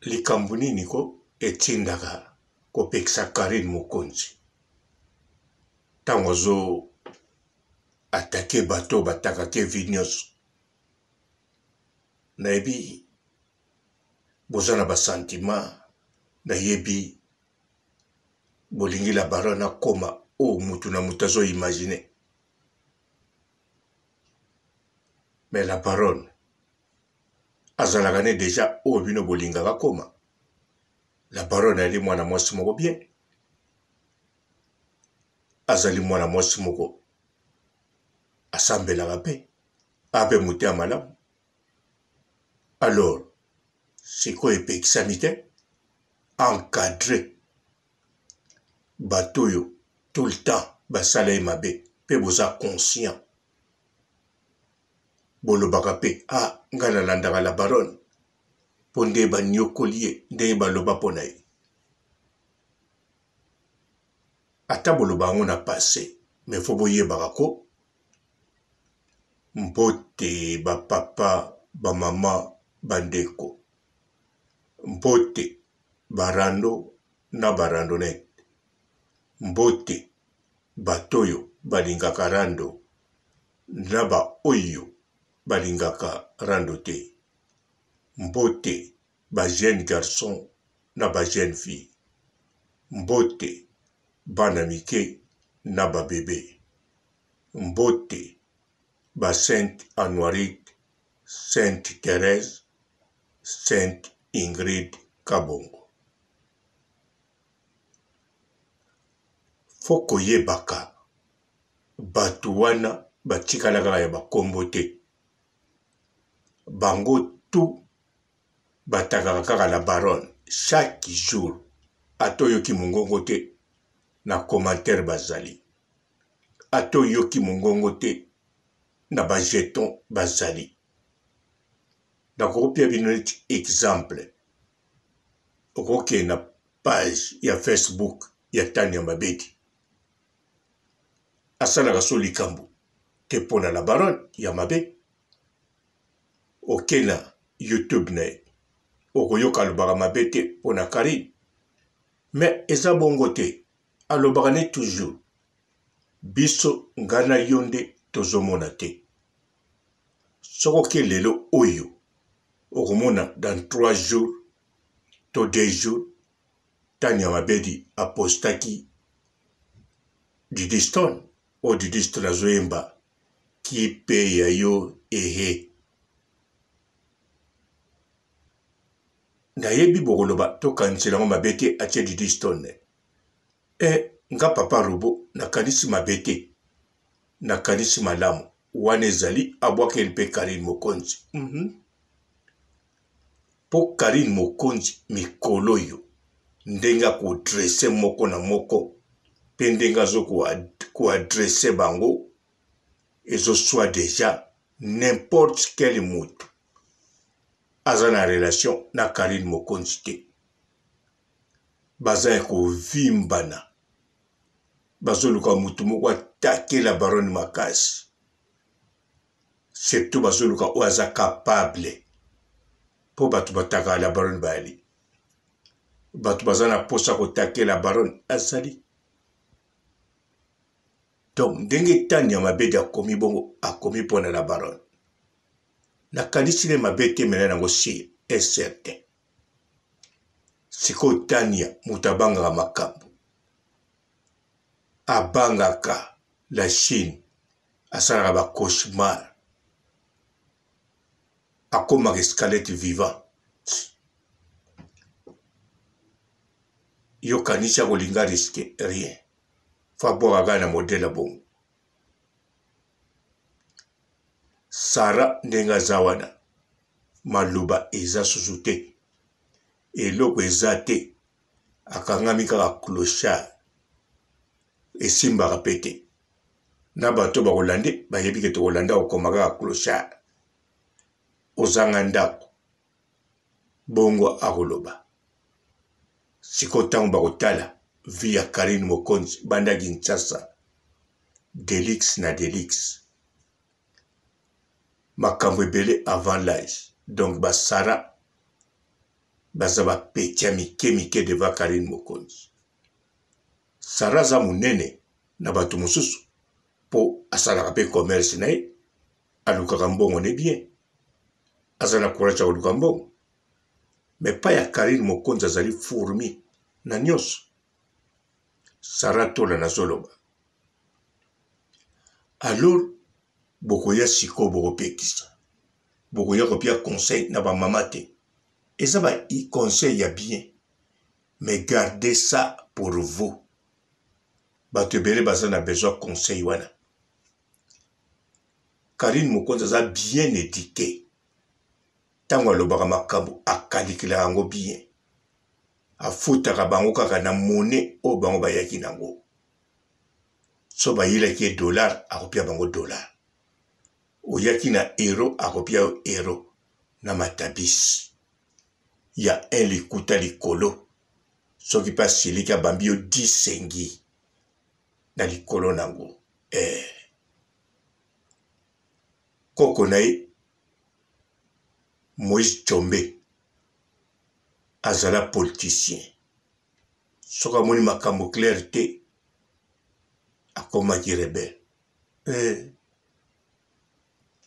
likambo nini ko etindaka kopekisa Karine Mokonzi ntango azo atake bato batakake vi nyonso nayebi boza na basentima nayebi bolingi la baron akoma o mutu na mutu azo imagine mais la baronne azalaka ne deja oyo bino bolingaka koma la baronne ali mwana mwasi moko bien azali mwana mwasi moko asambelaka mpe ape mutu ya malamu alors sikoyo epekisami te encadre bato oyo tout le temps basala ye mabe mpe boza conscient bolobaka mpe ngai nalandaka la baronne mpo nde banyokoli ye ndenge baloba mpo na ye ata boloba yango na passé mais fo boyebaka ko mbote bapapa bamama bandeko mbote barando na barandonete mbote bato oyo balingaka rando na baoyo balingaka rando te mbote ba jeune garçon na ba jeune fille mbote bana mike na ba bébé mbote ba Sainte Anuarite Sainte Thérèse Sainte Ingrid Kabongo foko yebaka bato wana batikalaka ya bakombo te bango tu batakaka kaka la baronne chaque jour atoyoki mongongo te na commentaire bazali atoyoki mongongo te na bajeton bazali nakokopia bino neti exemple okoke na page ya Facebook ya Tani ya Mabedi asalaka so likambo te mpona la baronne ya mabe oke na YouTube na ye okoyoka alobaka mabe te mpona Karine mais eza bongo te alobaka ne toujours biso nga na yo nde tozomona te sokoke lelo oyo okomona dans 3 jours to 2 jours Tani ya Mabedi apostaki Didi Stone o Didi Stone azoyemba kipe ya yo ehe nayebi bokoloba tokanisilango mabe te atie Didi Stone nga papa Robo nakanisi mabe te nakanisi malamu wana ezali abwakeli mpe Karine Mokonzi mpo Karine Mokonzi mikolo oyo ndenge akodresse moko na moko mpe ndenge azo koadresse bango ezoswa deja n'importe quel mutu aza na relation na Karine Mokonzi te baza ya kovimbana bazoluka mutu moko atake la baronne makasi surtout bazoluka oyo aza capable mpo bato bataka la baronne bayali bato baza na posa kotake la baronne azali donc ndenge Tani ya Mabedi akomi bongo akomi mpona la baronne nakanisi ne mabe te mena nango si est certain sikoyo Tania mutu abangaka makambo abangaka la Chine asalaka bacauchemar akomaka squelette vivant yo kanisi akolinga riske rien fa bwaka na modele bongo Sara ndenge aza wana maloba eza susu te eloko eza te akangami kaka clochard esimbaka mpe te na bato bakolande bayebi ke tokolanda okoma kaka clochard ozanga ndako bongo akoloba siko ntango bakotala vi ya Karine Mokonzi banda Kinshasa Delix na Delix makambo ebele avant l'âge donc basara bazaba petia mike deva Karine Mokonzi. Sara za munene na batu mususu po asalaka pe commerce na ye alukaka mbongo ne bien. Azana courage aluka mbongo. Mais pa ya Karine Mokonzi azali fourmi na nyonso. Sara tola na zoloba. Alors bokoya siko boko pekisa. Bokoya kopia conseil na ba mama te. Eza ba i conseil ya bien. Mais gardez ça pour vous. Bato bele bazana besoin conseil wana. Karine Mokonzi aza bien éduqué. Tango alobaka makambo akalikila yango bien. Afutaka bango kaka na monnaie o bango bayaki nango. So bayilaki dollar akopia bango dollar. Oyaki na euro akopia euro na matabisi. Ya un likuta likolo. Soki pa silika bambi yo 10 sengi na likolo nango. Koko na ye Moïse Tchombe azala politicien. Soka moni makambo clair te akomaki rebelle.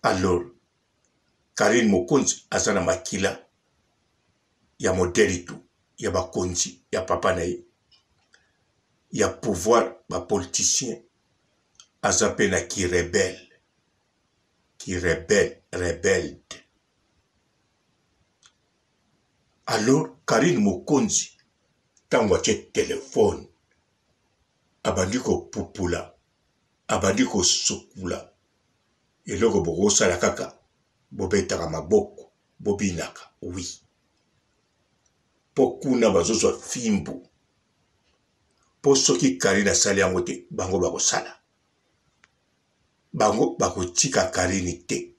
Alors Karine Mokonzi azana makila ya modeli tu ya bakonzi ya papa na ye ya pouvoir ba politicien azape na ki rebelle rebelle. Alors Karine Mokonzi tango atie telefone abandi ko pupula abandi ko sukula eloko boko sala kaka bobetaka maboko bobinaka oui po kuna bazozwa fimbu po soki Karine asali yango te bango bakosala bango bakotika Karine te.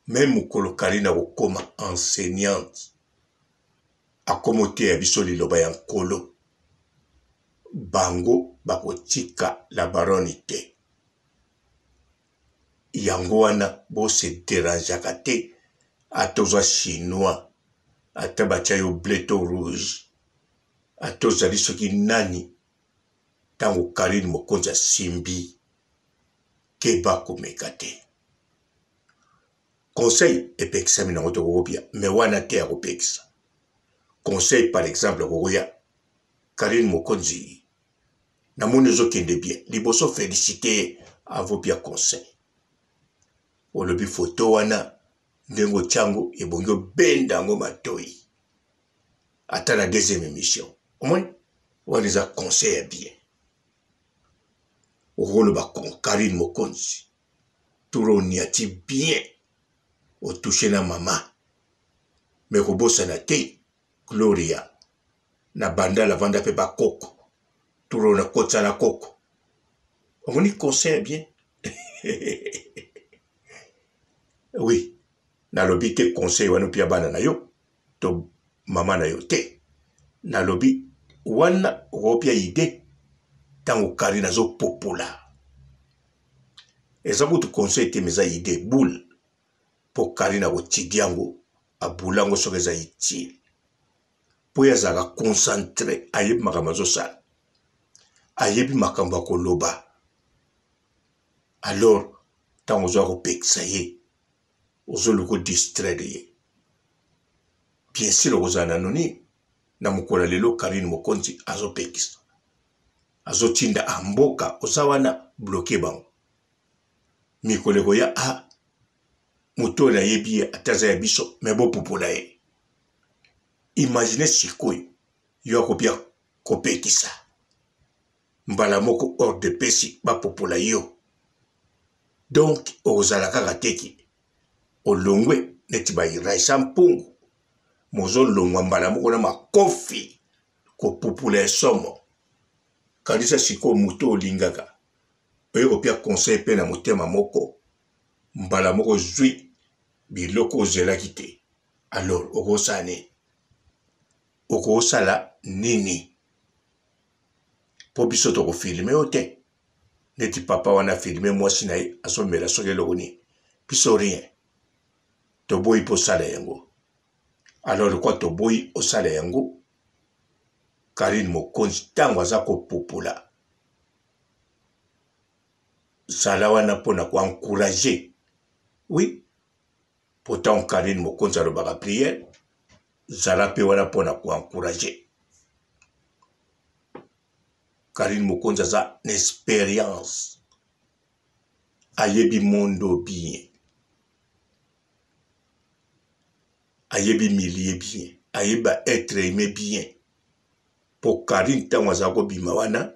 Même mukolo Karine akokoma enseignante akomote ya biso liloba ya nkolo bango bakotika la baroni te. Yango wana bo se dérangeaka te atozwa chinois ata batia yo bleu to rouge atozali soki nani tango Karine Mokonzi asimbi keba komeka te. Conseil epekisa mina ngoto kokopia me wana te ya kopekisa. Conseil par exemple kokoya Karine Mokonzi na moni zokende bien liboso féliciter avopia conseil. Olobi photo wana ndengo chango ebongo benda ngo matoi. Ata la deuxième émission. Au moins wana za conseil bien. Oloba Karine Mokonzi turo niati bien o toucher na mama. Mais kobosa na te Gloria na banda la vanda pe ba koko turo na kota na koko. On y conseille bien. Oui, na lobi te conseil wana pia bana na yo to mama na yo te. Na lobi wana opia ide tango Karine zo popola. Eza butu conseil te meza ide boule po Karine go tidiango abulango sokeza itile. Po ya zaka concentré ayebi makambo zosala. Ayebi makambo koloba. Alors tango zo ko pekisa ye ozoluko distraire ye. Bien sûr ozana noni na mukola lelo Karine Mokonzi azopekisa. Azotinda amboka osawana bloqué bango. Mikoleko ya muto na yebi ataza ya biso mebo popola ye. Imaginez sikoyo yo akopia kopekisa. Mbala moko hors de pesi ba popola yo. Donc ozala kaka teki olongwe neti ba iraisa mpungu. Mozo longwa mbala moko na makofi ko popula somo. Kanisa siko muto olingaka. Oyo kopia conseil pe na motema moko. Mbala moko zui biloko ozela kite. Alors okosala nini? Po biso to ko filmer ote. Neti papa wana filmer mwasi na ye asomela soki eloko ni. Biso rien. To boyi po sala yango. Alors quoi to boy au sale yango Karine Mokonzi tango aza kopopula sala wana pona ko encourager. Oui, pourtant Karine Mokonzi alobaka prière zala pe wana pona ko encourager. Karine Mokonzi aza expérience ayebi mondo bien, ayebi milieu bien, ayeba être aimé bien. Pour Karine tango aza kobima wana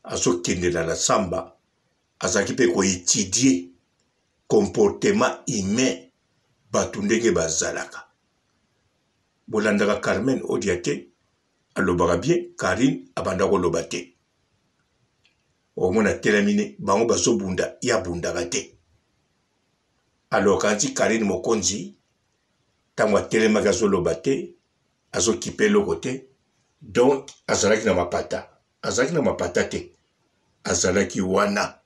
azokendela na samba azaki pe ko étudier comportement humain batu ndenge bazalaka. Bolandaka Carmen Odiate alobaka bien, Karine abanda koloba te. Omona telamine bango bazobunda ya bundaka te. Alors kanti Karine Mokonzi tango atelemaki azoloba te, azokipe eloko te, donc azalaki na mapata. Azalaki na mapata te, azalaki wana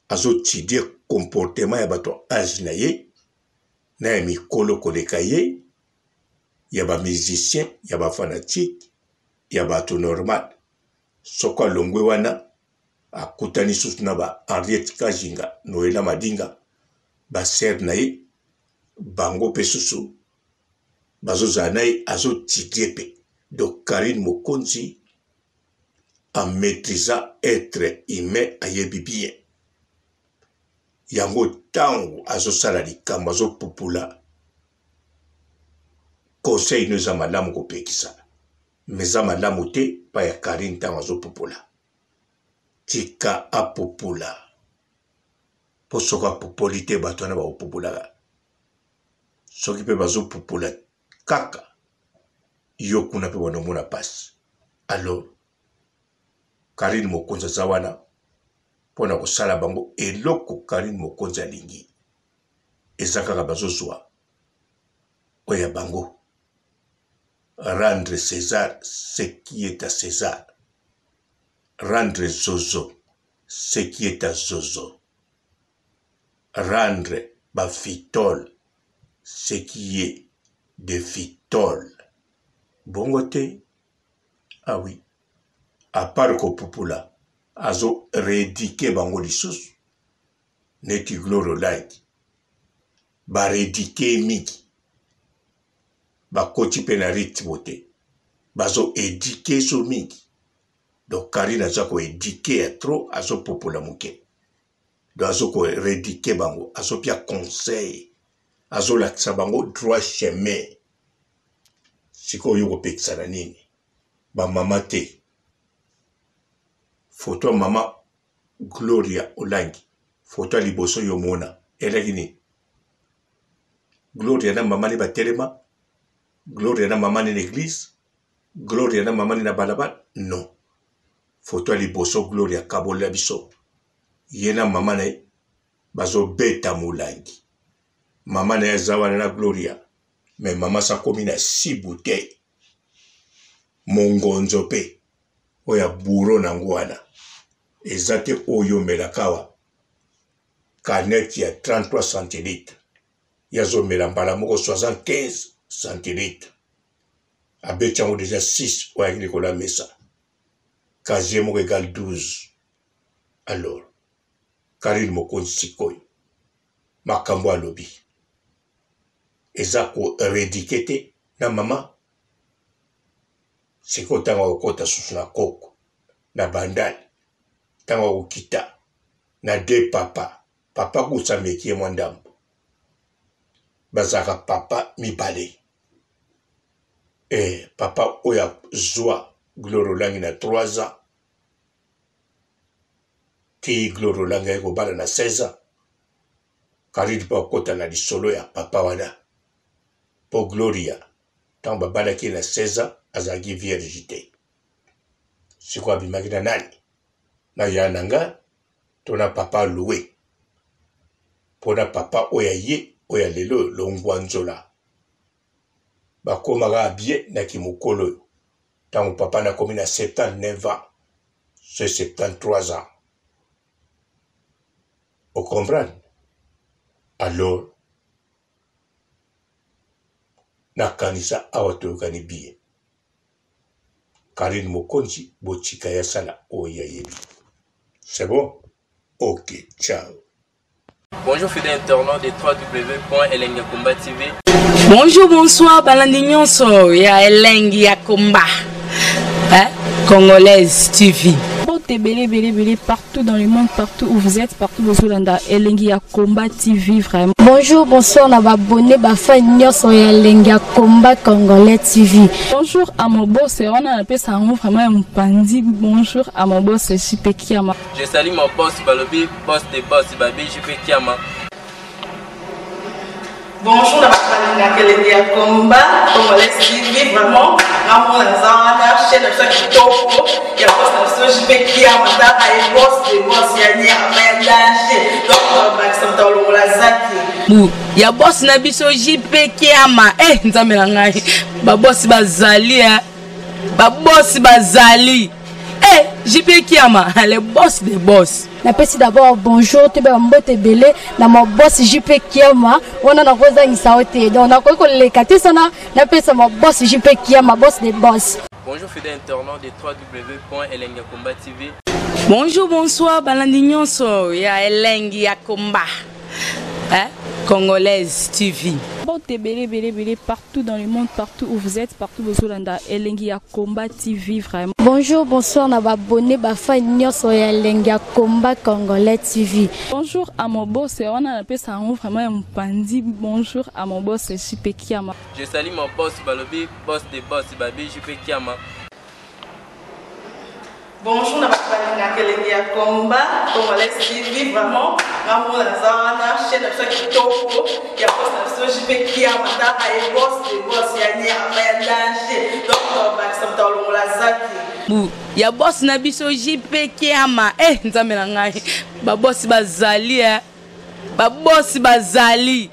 azotidie comportement ya bato age na ye na ya mikolo koleka ye, ya ba musicien, ya ba fanatique, ya bato normal. Soko alongwe wana akutani susu na ba Henriette Kajinga, Noela Madinga, ba ser na ye, bango pe susu bazozala na ye azotidie pe. Donc Karine Mokonzi en maîtrisant être humain ayebi bien. Yango tango azosala likambo azopupula conseil no eza malamu kopekisa. Mais eza malamu te pa ya Karine tango azopupula. Tika apupula. Po soko apupuli te bato wana baopupulaka. Soki pe bazopupula kaka yo kuna pe banomona pasi. Alors Karine Mokonzi aza wana pona kosala bango eloko Karine Mokonzi alingi. Eza kaka bazozwa oya bango. Rendre César ce qui est à César. Rendre Zozo ce qui est à Zozo. Rendre Bafitol ce qui est de Fitol. Bongote. Ah oui. À part kopupula, azo réédiquer bango lisusu. Neti gloro like. Ba réédiquer miki. Ba koti pe na rythme te. Bazo édiquer so miki. Donc Karine azo ko édiquer trop, azo popula muke. Donc azo ko réédiquer bango, azo pia conseil. Azo lakisa bango droit chemin. Siko yoko pekisa na nini. Ba mama te. Photo mama Gloria Olangi. Photo liboso yomona. Elagini. Gloria na mama ni batelema. Gloria na mama ni l'église. Gloria na mama ni na balabala. Non. Photo liboso Gloria kabola biso. Yena mama na bazo beta Molangi. Mama na zawana na Gloria. Mais mama sa komi na 6 bouteilles. Mongonzo pe. Oya buro na ngwana. Ezate oyo melakawa. Canette ya 33 centilitres. Yazo melambala moko 75 centilitres. Abetiango déjà 6 oya Nicolas Messa. Casier moko égale 12. Alors, Karine Mokonzi sikoyo. Makambo alobi. Eza ko rédikete na mama. Siko tanga okota susu na koko. Na bandali. Tanga okita. Na de papa. Papa kusa mekie mwandambo. Bazaka papa mibale. Papa oya zwa Gloro Langi na 3 ans. Ti Gloro Langi eko bala na 16 ans. Karine pa okota na lisolo ya papa wana. Po Gloria. Tango babala ki na 16 ans. Azagi viergité. Siko abimaki na nani. Na yananga. Tona papa loué. Pona papa oya ye. Oya lelo longwanzola. Bakomaka abie na kimokolo. Tango papa na komi na 79 ans. C'est 73 ans. Vous comprenez? Alors, na kanisa awa toyokani biye. Karine Mokonzi botika ya sala oya yebi. C'est bon? Ok, ciao. Bonjour fidèles internautes de www.elengiakomba TV. Bonjour, bonsoir, balandi nyonso ya Elengiakomba, Congolaise TV. Belé partout dans le monde, partout où vous êtes, partout où vous êtes, Elengiakomba TV vraiment. Bonjour, bonsoir, on va abonner fan nyonso ya Elengiakomba Congolais TV. Bonjour à mon boss, on a appelé ça vraiment un pandi. Bonjour à mon boss, JP Kiama. Je salue mon boss Balobi, boss des boss Babi, JP Kiama. Bonjour, on va Elengiakomba Congolais TV vraiment. Ramon Lazana, chaîne de qui topo, il y a pas de JP Kiama, et boss des boss, il y a un danger. Donc, on va s'entendre la zaki. Ya boss na biso JP Kiama nzambe na ngai ba boss bazali ba boss bazali JP Kiama le boss des boss. Na pesi d'abord bonjour te ba mbote belé na mo boss JP Kiama wana na koza ngisaote donc na ko le katisana na pesa mo boss JP Kiama boss des boss. Bonjour fidèles internautes de www.elengiakomba TV. Bonjour, bonsoir, balandi nyonso ya Elengiakomba, Congolaise TV. Belé partout dans le monde, partout où vous êtes, partout où vous êtes, Elengiakomba TV vraiment. Bonjour, bonsoir, on va abonner fan nyonso ya Elengiakomba Congolais TV. Bonjour à mon boss, on a appelé ça vraiment un pandi. Bonjour à mon boss, JP Kiama. Je salue mon boss Balobi, boss des boss Babi, JP Kiama. Bonjour, on va Elengiakomba Congolais TV vraiment. Ramon Lazana, chaîne de qui topo, il y a pas de JP Kiama, et boss des boss, il y a un danger. Donc, on va s'entendre la zaki. Ya boss na biso JP Kiama nzambe na ngai ba boss bazali ba boss bazali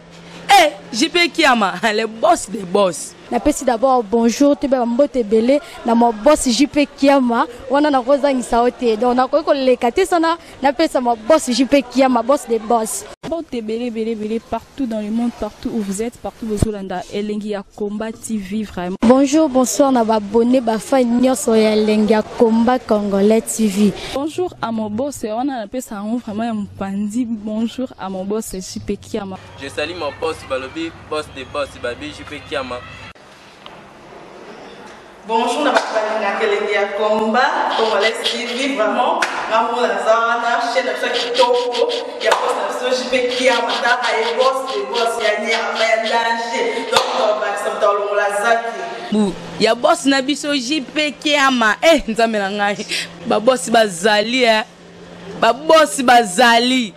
JP Kiama le boss des boss. Na pesi d'abord bonjour te ba mbote belé na mo boss JP Kiama wana na koza ngisaote donc na ko le katisana na pesa mo boss JP Kiama boss des boss. Belé partout dans le monde, partout où vous êtes, partout où vous êtes, Elengiakomba TV vraiment. Bonjour, bonsoir, on va abonner fan nyonso ya Elengiakomba Congolais TV. Bonjour à mon boss, on a appelé ça vraiment un pandi. Bonjour à mon boss, JP Kiama. Je salue mon boss Balobi, boss des boss Babi, JP Kiama. Bonjour, on va Elengiakomba Congolais TV vraiment. Ramon Lazana, chaîne de qui topo, il y a pas de JP Kiama, et boss des boss, il y a un danger. Donc, on va s'entendre la zaki. Ya boss na biso JP Kiama nzambe na ngai ba boss bazali ba boss bazali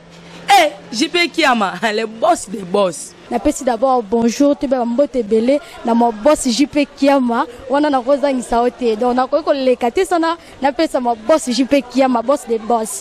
JP Kiama le boss des boss. Na pesi d'abord bonjour te ba mbote belé na mo boss JP Kiama wana na koza ngisaote donc na ko le katisana na pesa mo boss JP Kiama boss des boss.